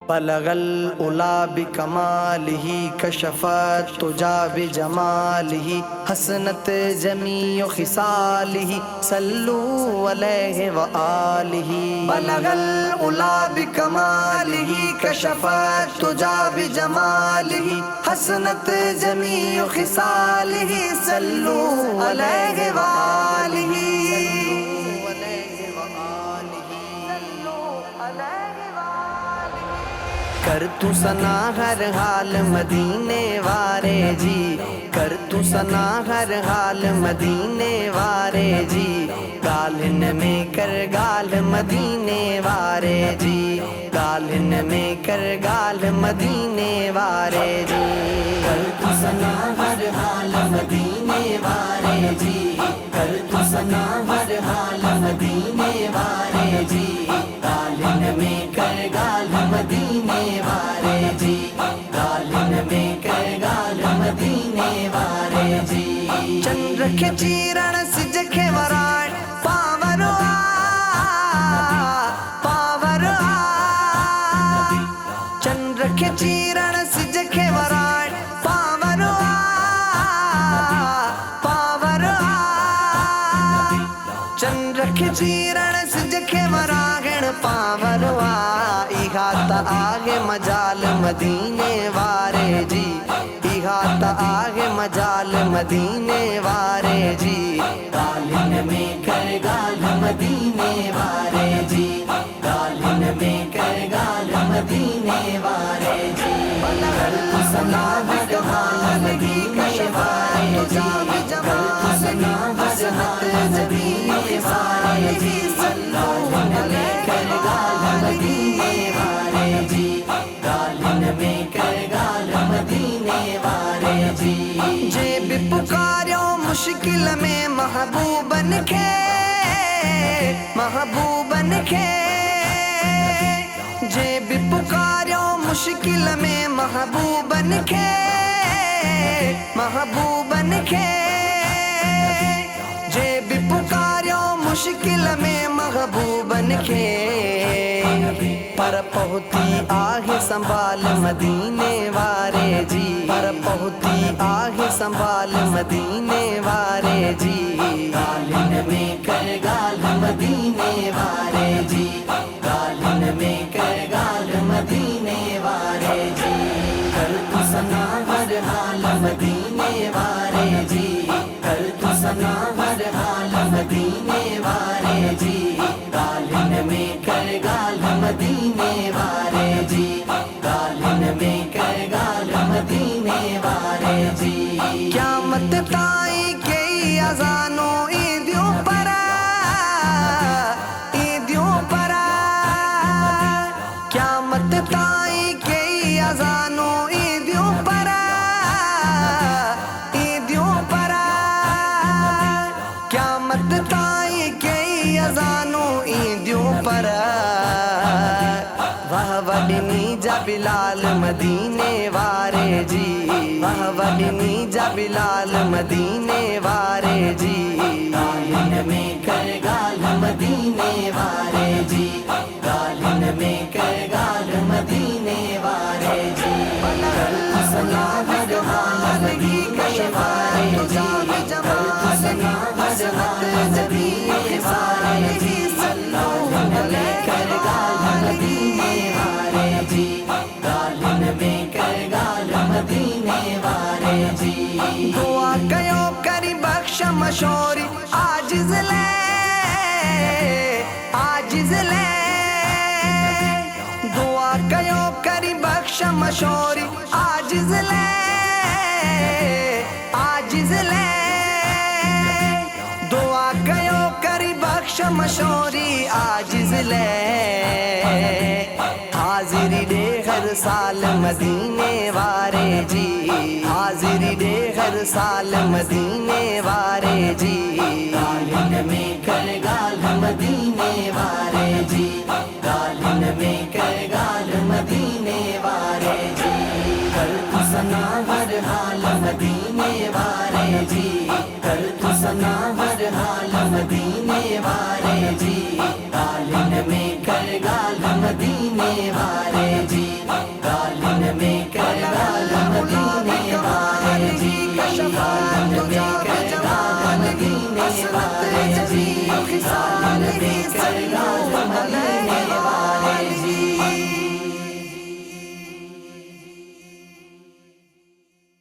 بلغ العلا بکمالہ کشفت تجا بجمالہ حسنت جمیع خصالہ صلو علیہ وآلہ بلغ العلا بکمالہ کشفت تجا بجمالہ حسنت جمیع خصالہ صلو علیہ وآلہ کر تو ثنا ہر حال مدینے والے جی، کر تو ثنا ہر حال مدینے والے جی، گالن میں کر گال مدینے والے جی، گالن میں کر گال مدینے والے جی، کر تو ثنا ہر حال مدینے والے جی، کر تو ثنا ہر حال مدینے والے جی، گالن میں کر گال مدینے والے جی، گالن میں کر گال مدینے والے جی، چند رکھے چیرن سجکھے ورائے پاور پاور چند رکھے چیرن سجکھے ورائے پاور پاور چند رکھے چیرن سجکھے وراگن پاور ایہات آگے مجال مدینے وارے جی، ایہات آگے مجال مدینے وارے جی، گالن میں کر گال مدینے وارے جی، گالن میں کر گال مدینے وارے جی، کر تو ثنا ہر حال مدینے وارے جی، کر تو ثنا ہر حال مدینے وارے جی، گالن میں کر گال مدینے وارے جی، گالن میں کر گال مدینے وارے جی، جے بھی پکاریو مشکل میں محبوبن کے محبوبن کے، جے بھی پکاریو مشکل میں محبوبن کے محبوبن کے، جے بھی پکاریو مشکل میں محبوبن کے، پر پہتی آہ سنبھال مدینے وارے جی، پر پہتی آہ سنبھال مدینے وارے جی، گالن میں کر گال مدینے وارے جی، گالن میں کر گال مدینے وارے جی، کر تو ثنا ہر حال مدینے وارے جی، کر تو ثنا ہر حال مدینے وارے جی، گالن میں کر گال مدینے وارے جی، گالن میں کر گال مدینے وارے جی، قیامت تائی کئی اذانوں عیدیوں پر عیدیوں پر، قیامت تائی کئی اذانوں عیدیوں پر عیدیوں پر، قیامت تائی کئی اذانوں عیدیوں پر، واہ وڈنی جا بلال مدینے وارے جی، واہ وڈنی جا بلال مدینے وارے جی، گالن میں کر گال مدینے وارے جی، گالن میں کر گال مدینے وارے جی، کر تو ثنا ہر حال مدینے وارے جی، کر تو ثنا ہر حال مدینے وارے جی، گالن میں کر گال مدینے وارے جی، گالن میں کر گال مدینے وارے جی، دعا کیو کری بخش مشوری عاجز لے عاجز لے، دعا کیو کری بخش مشوری عاجز لے عاجز لے، دعا کیو کری بخش مشوری عاجز لے، حاضری دے ہر سال مدینے وارے جی، حاضری دے ہر سال مدینے وارے جی، گالن میں کر گال مدینے وارے جی، گالن میں کر گال مدینے وارے جی، کر تو ثنا ہر حال مدینے وارے جی، کر تو ثنا ہر حال مدینے وارے جی، گالن میں کر گال مدینے وارے جی، جی خصال بھی کر لاز مدینے والے جی